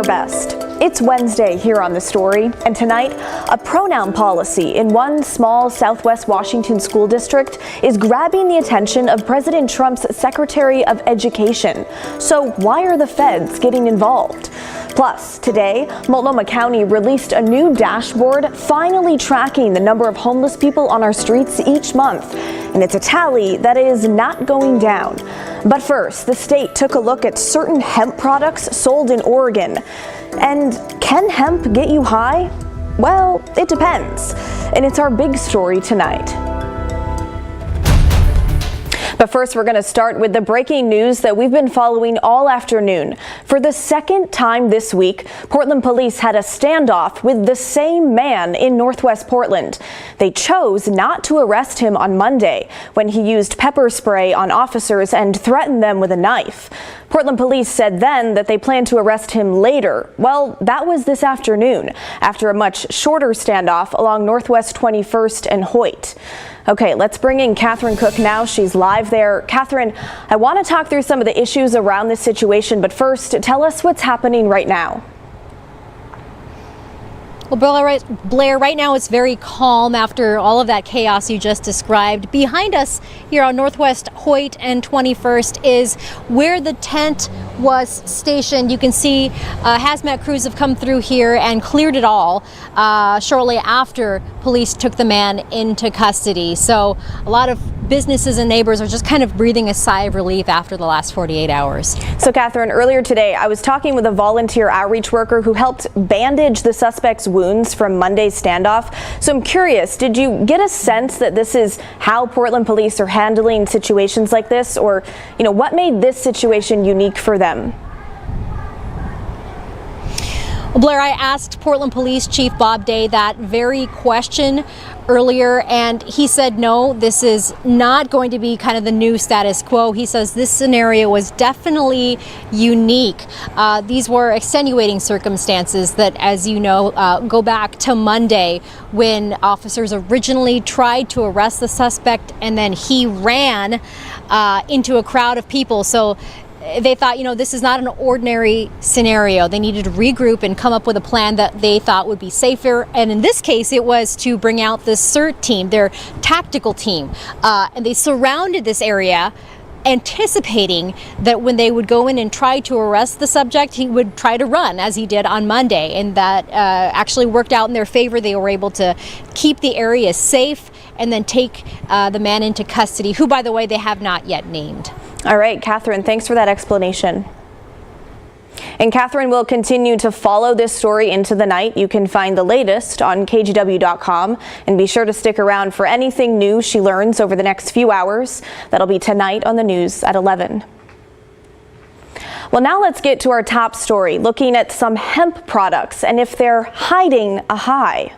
best. It's Wednesday here on The Story, and tonight, a pronoun policy in one small Southwest Washington school district is grabbing the attention of President Trump's Secretary of Education. So why are the feds getting involved? Plus, today, Multnomah County released a new dashboard finally tracking the number of homeless people on our streets each month. And it's a tally that is not going down. But first, the state took a look at certain hemp products sold in Oregon. And can hemp get you high? Well, it depends. And it's our big story tonight. But first, we're going to start with the breaking news that we've been following all afternoon. For the second time this week, Portland police had a standoff with the same man in Northwest Portland. They chose not to arrest him on Monday when he used pepper spray on officers and threatened them with a knife. Portland police said then that they plan to arrest him later. Well, that was this afternoon, after a much shorter standoff along Northwest 21st and Hoyt. Okay, let's bring in Catherine Cook now. She's live there. Catherine, I want to talk through some of the issues around this situation, but first, tell us what's happening right now. Well, Blair, right now it's very calm after all of that chaos you just described. Behind us here on Northwest Hoyt and 21st is where the tent was stationed. You can see hazmat crews have come through here and cleared it all shortly after police took the man into custody. So a lot of businesses and neighbors are just kind of breathing a sigh of relief after the last 48 hours. So Catherine, earlier today I was talking with a volunteer outreach worker who helped bandage the suspect's wounds from Monday's standoff. So I'm curious, did you get a sense that this is how Portland police are handling situations like this, or what made this situation unique for them? Well, Blair, I asked Portland Police Chief Bob Day that very question earlier, and he said no, this is not going to be kind of the new status quo. He says this scenario was definitely unique. These were extenuating circumstances that, as you know, go back to Monday when officers originally tried to arrest the suspect and then he ran into a crowd of people. So they thought, this is not an ordinary scenario. They needed to regroup and come up with a plan that they thought would be safer. And in this case, it was to bring out the CERT team, their tactical team. And they surrounded this area, anticipating that when they would go in and try to arrest the subject, he would try to run, as he did on Monday. And that actually worked out in their favor. They were able to keep the area safe and then take the man into custody, who, by the way, they have not yet named. All right, Catherine, thanks for that explanation. And Catherine will continue to follow this story into the night. You can find the latest on KGW.com, and be sure to stick around for anything new she learns over the next few hours. That'll be tonight on the news at 11. Well, now let's get to our top story, looking at some hemp products and if they're hiding a high.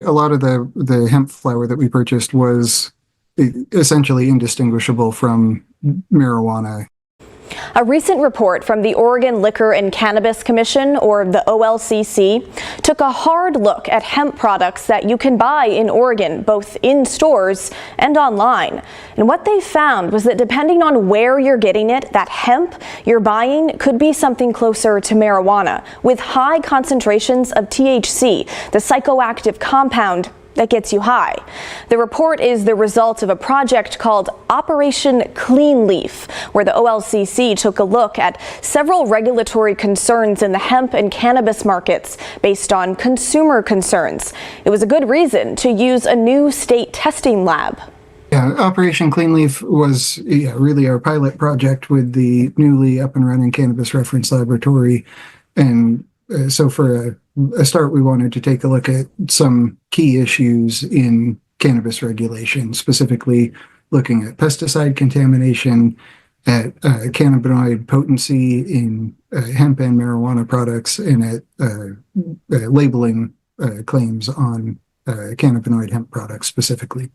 A lot of the hemp flower that we purchased was essentially indistinguishable from marijuana. A recent report from the Oregon Liquor and Cannabis Commission, or the OLCC, took a hard look at hemp products that you can buy in Oregon, both in stores and online. And what they found was that depending on where you're getting it, that hemp you're buying could be something closer to marijuana, with high concentrations of THC, the psychoactive compound that gets you high. The report is the result of a project called Operation Clean Leaf, where the OLCC took a look at several regulatory concerns in the hemp and cannabis markets based on consumer concerns. It was a good reason to use a new state testing lab. Yeah, Operation Clean Leaf was really our pilot project with the newly up and running Cannabis Reference Laboratory. And so for a start, we wanted to take a look at some key issues in cannabis regulation, specifically looking at pesticide contamination, at cannabinoid potency in hemp and marijuana products, and at labeling claims on cannabinoid hemp products specifically.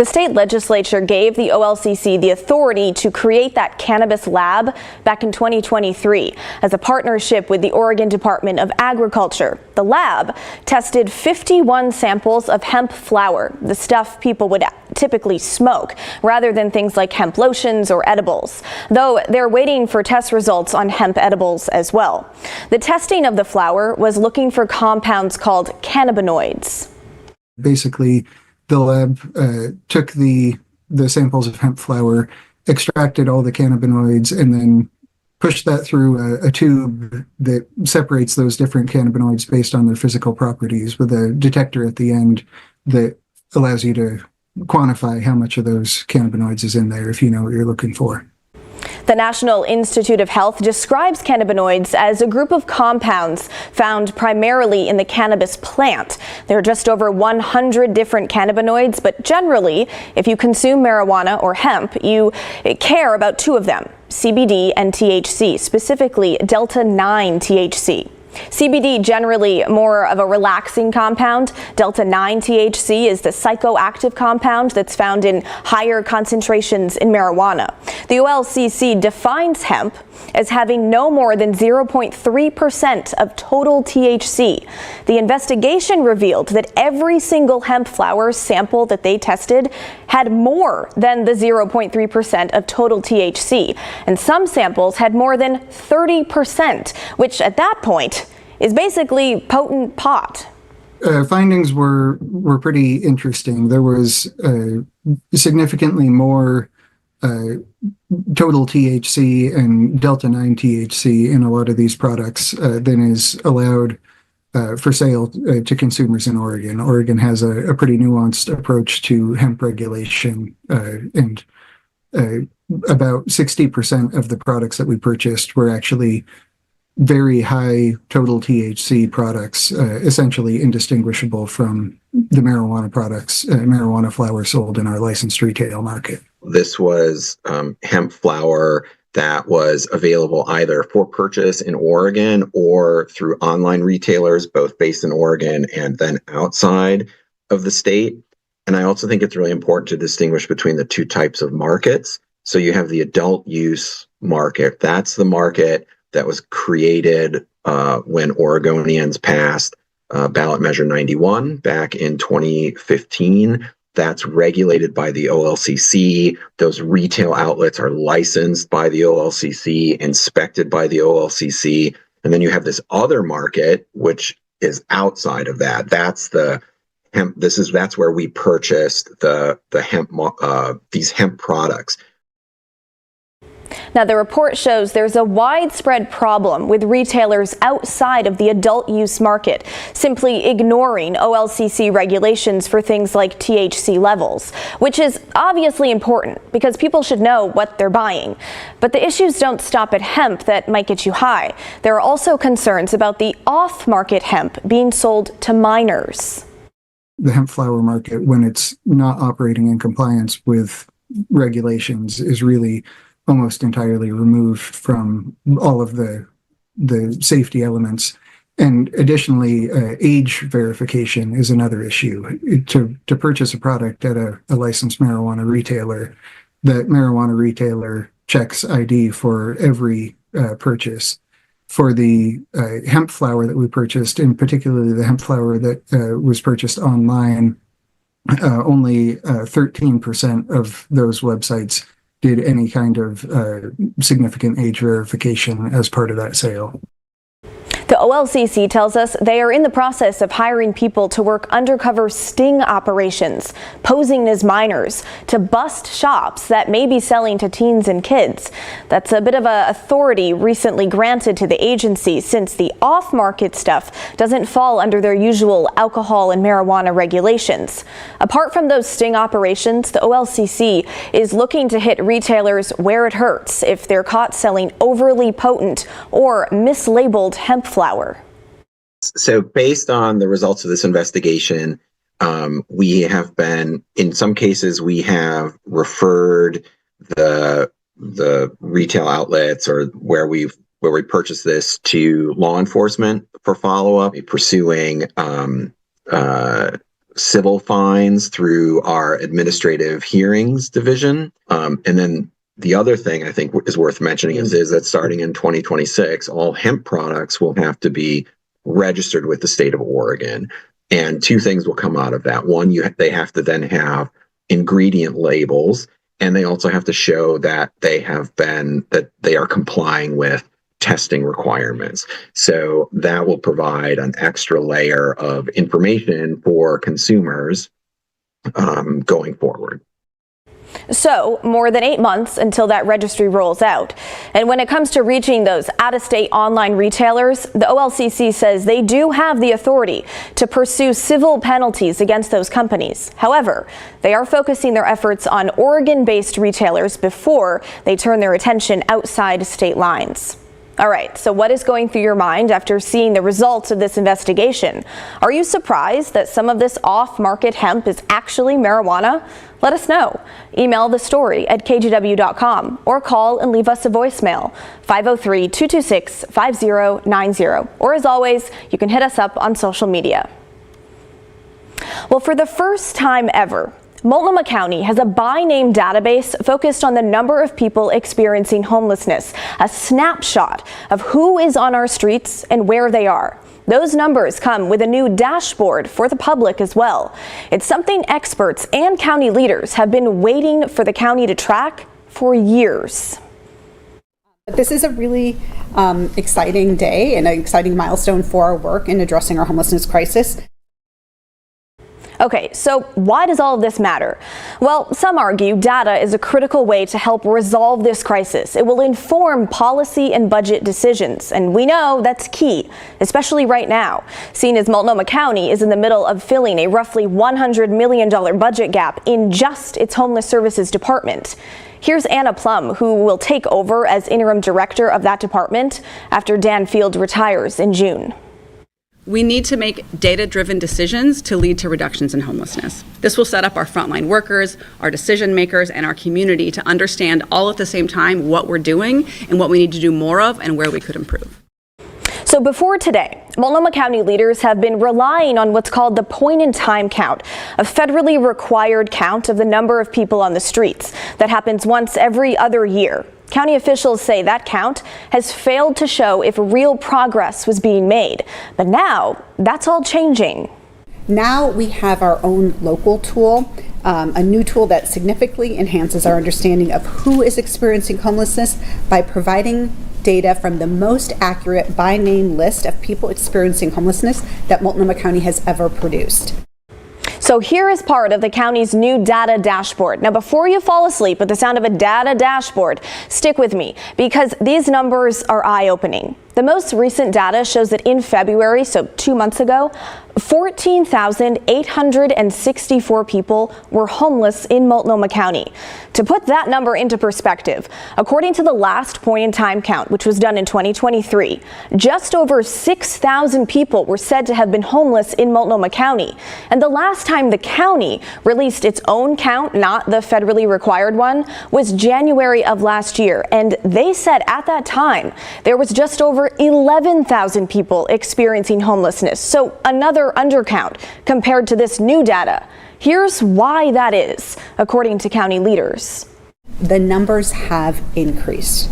The state legislature gave the OLCC the authority to create that cannabis lab back in 2023 as a partnership with the Oregon Department of Agriculture. The lab tested 51 samples of hemp flower, the stuff people would typically smoke, rather than things like hemp lotions or edibles, though they're waiting for test results on hemp edibles as well. The testing of the flower was looking for compounds called cannabinoids. Basically, the lab took the samples of hemp flower, extracted all the cannabinoids, and then pushed that through a tube that separates those different cannabinoids based on their physical properties with a detector at the end that allows you to quantify how much of those cannabinoids is in there if you know what you're looking for. The National Institute of Health describes cannabinoids as a group of compounds found primarily in the cannabis plant. There are just over 100 different cannabinoids, but generally, if you consume marijuana or hemp, you care about two of them, CBD and THC, specifically delta-9 THC. CBD generally more of a relaxing compound. Delta-9 THC is the psychoactive compound that's found in higher concentrations in marijuana. The OLCC defines hemp as having no more than 0.3% of total THC. The investigation revealed that every single hemp flower sample that they tested had more than the 0.3% of total THC, and some samples had more than 30%, which at that point is basically potent pot. Findings were pretty interesting. There was significantly more total THC and delta-9 THC in a lot of these products than is allowed for sale to consumers in Oregon. Oregon has a pretty nuanced approach to hemp regulation, and about 60% of the products that we purchased were actually very high total THC products, essentially indistinguishable from the marijuana products, marijuana flower sold in our licensed retail market. This was hemp flower that was available either for purchase in Oregon or through online retailers, both based in Oregon and then outside of the state. And I also think it's really important to distinguish between the two types of markets. So you have the adult use market. That's the market that was created when Oregonians passed ballot measure 91 back in 2015. That's regulated by the OLCC. Those retail outlets are licensed by the OLCC, inspected by the OLCC. And then you have this other market, which is outside of that. That's the hemp. That's where we purchased the hemp, these hemp products. Now, the report shows there's a widespread problem with retailers outside of the adult use market simply ignoring OLCC regulations for things like THC levels, which is obviously important because people should know what they're buying. But the issues don't stop at hemp that might get you high. There are also concerns about the off-market hemp being sold to minors. The hemp flower market, when it's not operating in compliance with regulations, is really almost entirely removed from all of the safety elements. And additionally, age verification is another issue. To purchase a product at a licensed marijuana retailer, that marijuana retailer checks ID for every purchase. For the hemp flower that we purchased, and particularly the hemp flower that was purchased online, only 13% of those websites did any kind of significant age verification as part of that sale. The OLCC tells us they are in the process of hiring people to work undercover sting operations, posing as minors, to bust shops that may be selling to teens and kids. That's a bit of an authority recently granted to the agency since the off-market stuff doesn't fall under their usual alcohol and marijuana regulations. Apart from those sting operations, the OLCC is looking to hit retailers where it hurts if they're caught selling overly potent or mislabeled hemp flower. So based on the results of this investigation, we have been, in some cases, we have referred the retail outlets or where we purchased this to law enforcement for follow-up, pursuing civil fines through our administrative hearings division. And then the other thing I think is worth mentioning is that starting in 2026, all hemp products will have to be registered with the state of Oregon. And two things will come out of that. One, they have to then have ingredient labels, and they also have to show that they are complying with testing requirements. So that will provide an extra layer of information for consumers going forward. So, more than 8 months until that registry rolls out. And when it comes to reaching those out-of-state online retailers, the OLCC says they do have the authority to pursue civil penalties against those companies. However, they are focusing their efforts on Oregon-based retailers before they turn their attention outside state lines. All right, so what is going through your mind after seeing the results of this investigation? Are you surprised that some of this off-market hemp is actually marijuana? Let us know. Email the story at kgw.com or call and leave us a voicemail, 503-226-5090. Or as always, you can hit us up on social media. Well, for the first time ever, Multnomah County has a by-name database focused on the number of people experiencing homelessness, a snapshot of who is on our streets and where they are. Those numbers come with a new dashboard for the public as well. It's something experts and county leaders have been waiting for the county to track for years. This is a really exciting day and an exciting milestone for our work in addressing our homelessness crisis. Okay, so why does all of this matter? Well, some argue data is a critical way to help resolve this crisis. It will inform policy and budget decisions, and we know that's key, especially right now, seeing as Multnomah County is in the middle of filling a roughly $100 million budget gap in just its homeless services department. Here's Anna Plum, who will take over as interim director of that department after Dan Field retires in June. We need to make data-driven decisions to lead to reductions in homelessness. This will set up our frontline workers, our decision makers, and our community to understand all at the same time what we're doing and what we need to do more of and where we could improve. So before today, Multnomah County leaders have been relying on what's called the point-in-time count, a federally required count of the number of people on the streets that happens once every other year. County officials say that count has failed to show if real progress was being made. But now, that's all changing. Now we have our own local tool, a new tool that significantly enhances our understanding of who is experiencing homelessness by providing data from the most accurate by name list of people experiencing homelessness that Multnomah County has ever produced. So here is part of the county's new data dashboard. Now, before you fall asleep with the sound of a data dashboard, stick with me because these numbers are eye-opening. The most recent data shows that in February, so 2 months ago, 14,864 people were homeless in Multnomah County. To put that number into perspective, according to the last point-in-time count, which was done in 2023, just over 6,000 people were said to have been homeless in Multnomah County. And the last time the county released its own count, not the federally required one, was January of last year. And they said at that time there was just over 11,000 people experiencing homelessness. So another undercount compared to this new data. Here's why that is, according to county leaders. The numbers have increased.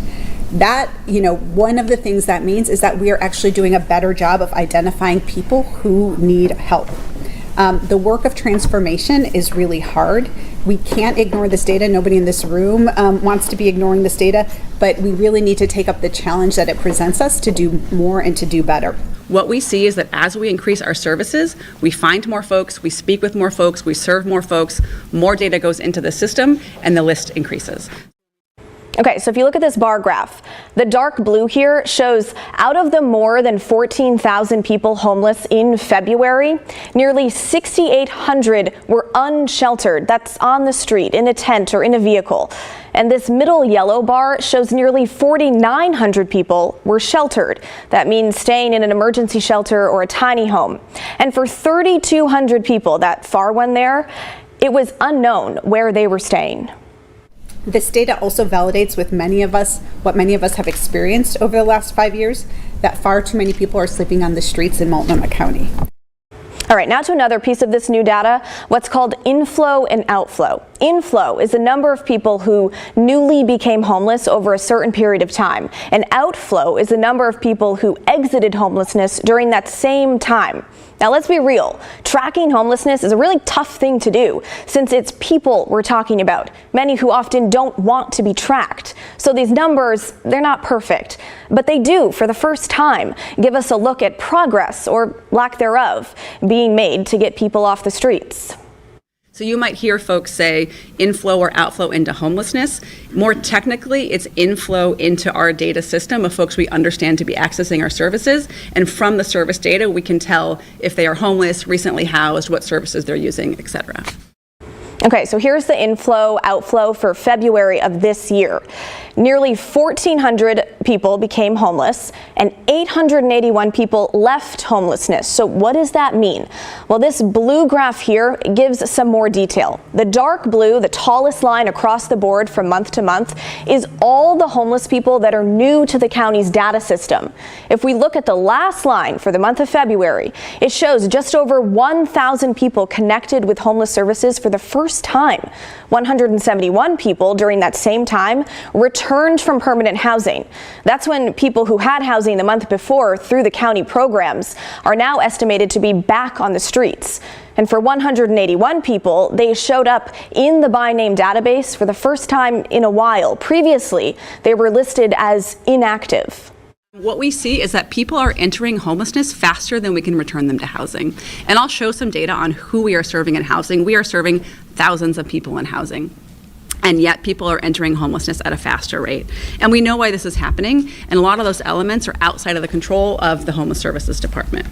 That, one of the things that means is that we are actually doing a better job of identifying people who need help. The work of transformation is really hard. We can't ignore this data. Nobody in this room wants to be ignoring this data, but we really need to take up the challenge that it presents us to do more and to do better. What we see is that as we increase our services, we find more folks, we speak with more folks, we serve more folks, more data goes into the system, and the list increases. Okay, so if you look at this bar graph, the dark blue here shows out of the more than 14,000 people homeless in February, nearly 6,800 were unsheltered. That's on the street, in a tent, or in a vehicle. And this middle yellow bar shows nearly 4,900 people were sheltered. That means staying in an emergency shelter or a tiny home. And for 3,200 people, that far one there, it was unknown where they were staying. This data also validates what many of us have experienced over the last 5 years, that far too many people are sleeping on the streets in Multnomah County. All right, now to another piece of this new data, what's called inflow and outflow. Inflow is the number of people who newly became homeless over a certain period of time, and outflow is the number of people who exited homelessness during that same time. Now, let's be real. Tracking homelessness is a really tough thing to do since it's people we're talking about, many who often don't want to be tracked. So these numbers, they're not perfect, but they do, for the first time, give us a look at progress, or lack thereof, being made to get people off the streets. So you might hear folks say inflow or outflow into homelessness. More technically, it's inflow into our data system of folks we understand to be accessing our services. And from the service data, we can tell if they are homeless, recently housed, what services they're using, et cetera. Okay, so here's the inflow, outflow for February of this year. Nearly 1,400 people became homeless and 881 people left homelessness. So what does that mean? Well, this blue graph here gives some more detail. The dark blue, the tallest line across the board from month to month, is all the homeless people that are new to the county's data system. If we look at the last line for the month of February, it shows just over 1,000 people connected with homeless services for the first time. 171 people during that same time returned from permanent housing. That's when people who had housing the month before through the county programs are now estimated to be back on the streets. And for 181 people, they showed up in the by name database for the first time in a while. Previously, they were listed as inactive. What we see is that people are entering homelessness faster than we can return them to housing. And I'll show some data on who we are serving in housing. We are serving thousands of people in housing. And yet people are entering homelessness at a faster rate. And we know why this is happening. And a lot of those elements are outside of the control of the Homeless Services Department.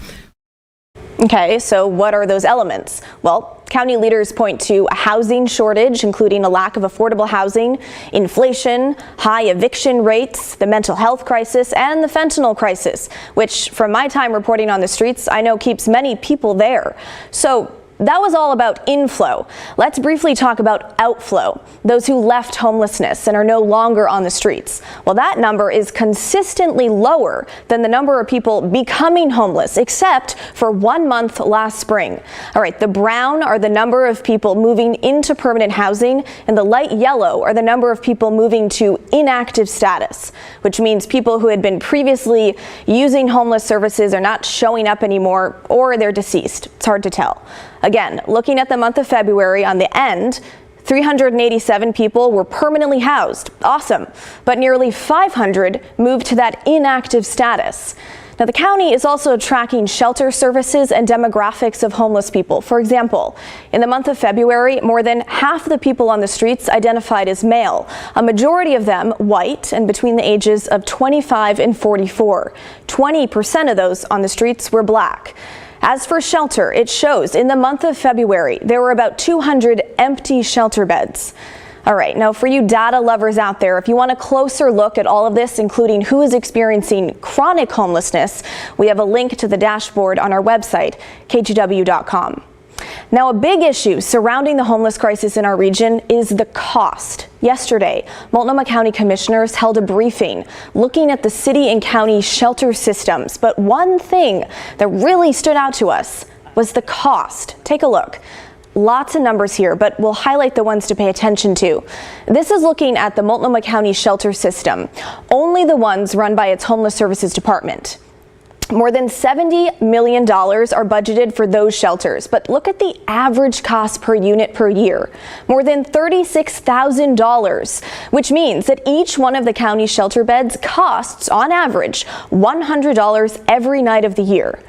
Okay, so what are those elements? Well, county leaders point to a housing shortage, including a lack of affordable housing, inflation, high eviction rates, the mental health crisis, and the fentanyl crisis, which from my time reporting on the streets, I know keeps many people there. So that was all about inflow. Let's briefly talk about outflow, those who left homelessness and are no longer on the streets. Well, that number is consistently lower than the number of people becoming homeless, except for 1 month last spring. All right, the brown are the number of people moving into permanent housing, and the light yellow are the number of people moving to inactive status, which means people who had been previously using homeless services are not showing up anymore, or they're deceased. It's hard to tell. Again, looking at the month of February, on the end, 387 people were permanently housed. Awesome. But nearly 500 moved to that inactive status. Now, the county is also tracking shelter services and demographics of homeless people. For example, in the month of February, more than half the people on the streets identified as male, a majority of them white and between the ages of 25 and 44. 20% of those on the streets were black. As for shelter, it shows in the month of February, there were about 200 empty shelter beds. All right, now for you data lovers out there, if you want a closer look at all of this, including who is experiencing chronic homelessness, we have a link to the dashboard on our website, kgw.com. Now, a big issue surrounding the homeless crisis in our region is the cost. Yesterday, Multnomah County commissioners held a briefing looking at the city and county shelter systems. But one thing that really stood out to us was the cost. Take a look. Lots of numbers here, but we'll highlight the ones to pay attention to. This is looking at the Multnomah County shelter system, only the ones run by its Homeless Services Department. More than $70 million are budgeted for those shelters, but look at the average cost per unit per year. More than $36,000, which means that each one of the county's shelter beds costs, on average, $100 every night of the year.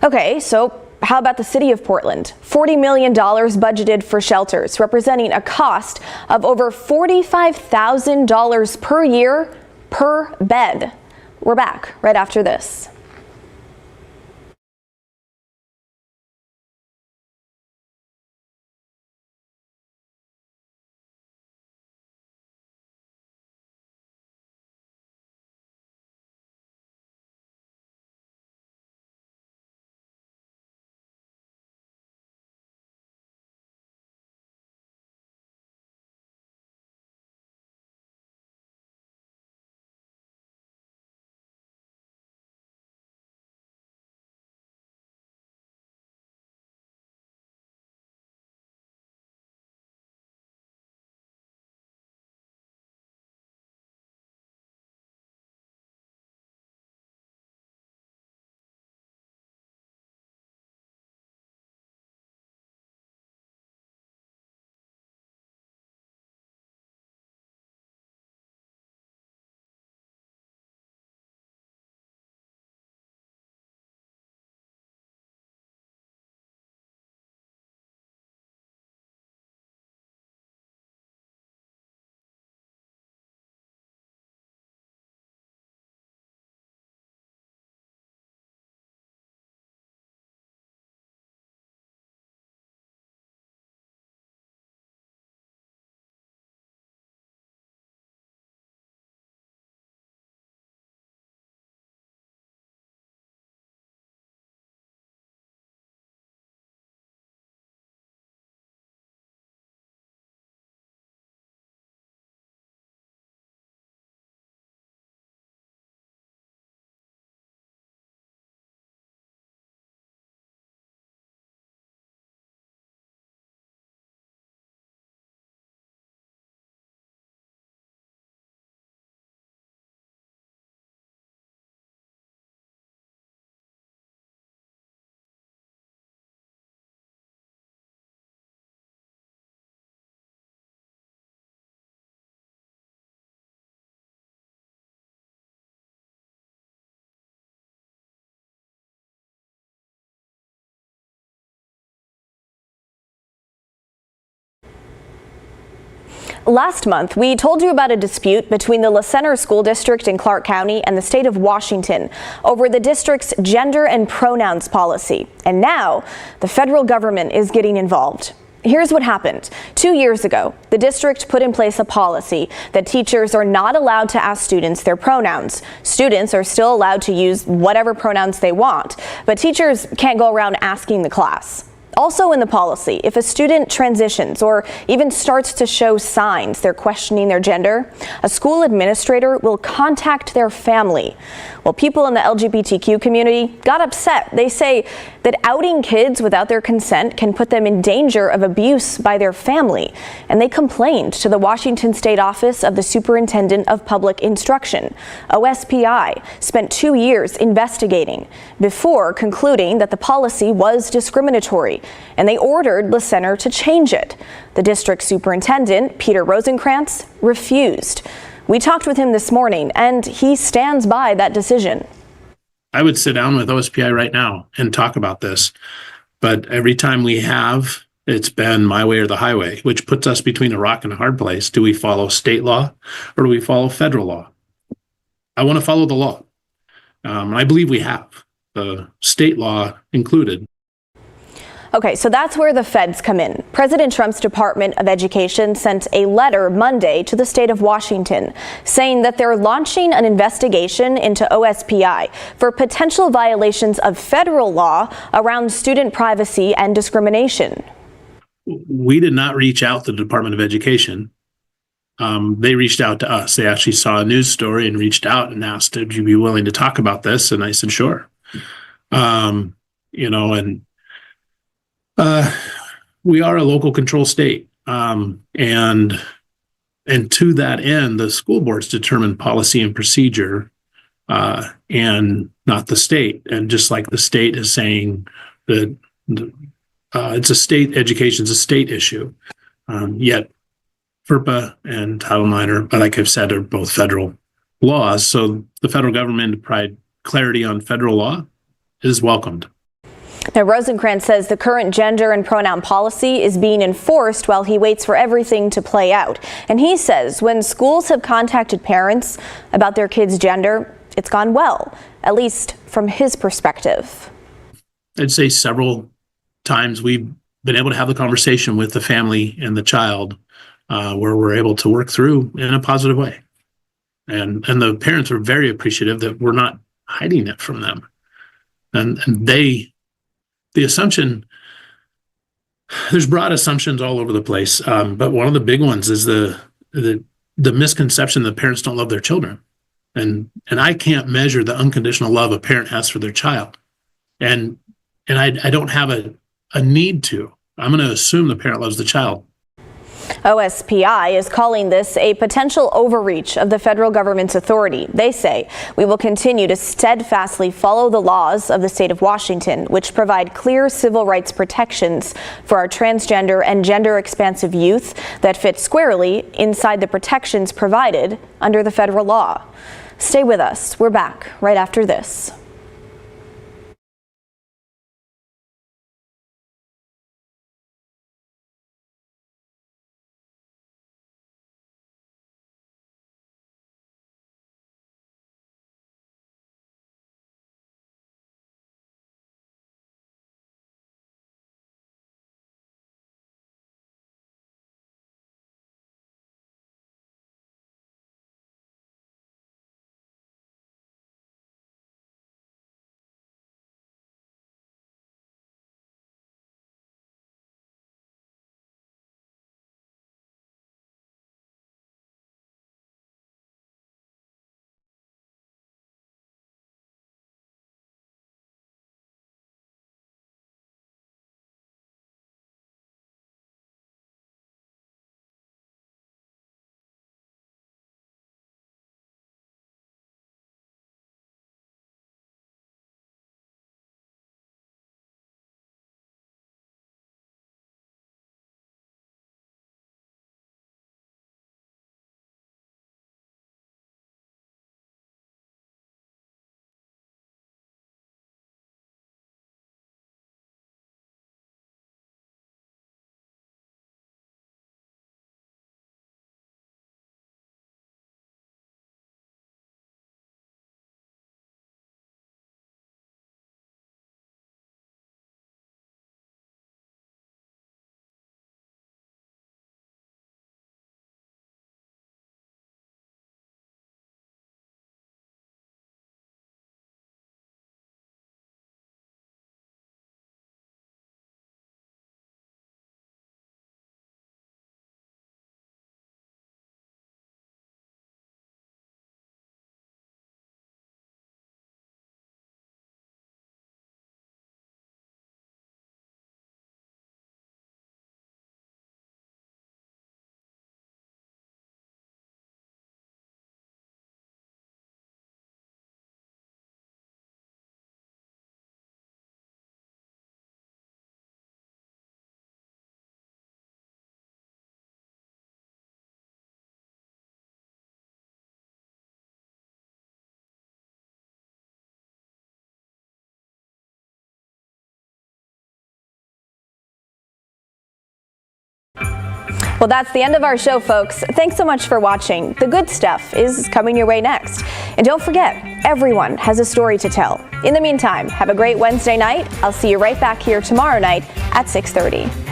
Okay, so how about the city of Portland? $40 million budgeted for shelters, representing a cost of over $45,000 per year per bed. We're back right after this. Last month, we told you about a dispute between the La Center School District in Clark County and the state of Washington over the district's gender and pronouns policy. And now, the federal government is getting involved. Here's what happened. 2 years ago, the district put in place a policy that teachers are not allowed to ask students their pronouns. Students are still allowed to use whatever pronouns they want, but teachers can't go around asking the class. Also in the policy, if a student transitions or even starts to show signs they're questioning their gender, a school administrator will contact their family. Well, people in the LGBTQ community got upset. They say that outing kids without their consent can put them in danger of abuse by their family. And they complained to the Washington State Office of the Superintendent of Public Instruction. OSPI spent 2 years investigating before concluding that the policy was discriminatory, and they ordered La Center to change it. The district superintendent, Peter Rosenkrantz, refused. We talked with him this morning, and he stands by that decision. I would sit down with OSPI right now and talk about this. But every time we have, it's been my way or the highway, which puts us between a rock and a hard place. Do we follow state law or do we follow federal law? I want to follow the law. I believe we have, the state law included. Okay, so that's where the feds come in. President Trump's Department of Education sent a letter Monday to the state of Washington saying that they're launching an investigation into OSPI for potential violations of federal law around student privacy and discrimination. We did not reach out to the Department of Education. They reached out to us. They actually saw a news story and reached out and asked, would you be willing to talk about this? And I said, sure. We are a local control state. And to that end, the school boards determine policy and procedure, and not the state. And just like the state is saying that it's a state, education's a state issue. Yet FERPA and Title IX are, like I've said, are both federal laws. So the federal government to provide clarity on federal law is welcomed. Now, Rosenkrantz says the current gender and pronoun policy is being enforced while he waits for everything to play out. And he says when schools have contacted parents about their kids' gender, it's gone well, at least from his perspective. I'd say several times we've been able to have the conversation with the family and the child where we're able to work through in a positive way. And the parents are very appreciative that we're not hiding it from them. And the assumption, there's broad assumptions all over the place, but one of the big ones is the misconception that parents don't love their children. And I can't measure the unconditional love a parent has for their child. And I don't have a need to. I'm going to assume the parent loves the child. OSPI is calling this a potential overreach of the federal government's authority. They say we will continue to steadfastly follow the laws of the state of Washington, which provide clear civil rights protections for our transgender and gender expansive youth that fit squarely inside the protections provided under the federal law. Stay with us. We're back right after this. Well, that's the end of our show, folks. Thanks so much for watching. The good stuff is coming your way next. And don't forget, everyone has a story to tell. In the meantime, have a great Wednesday night. I'll see you right back here tomorrow night at 6:30.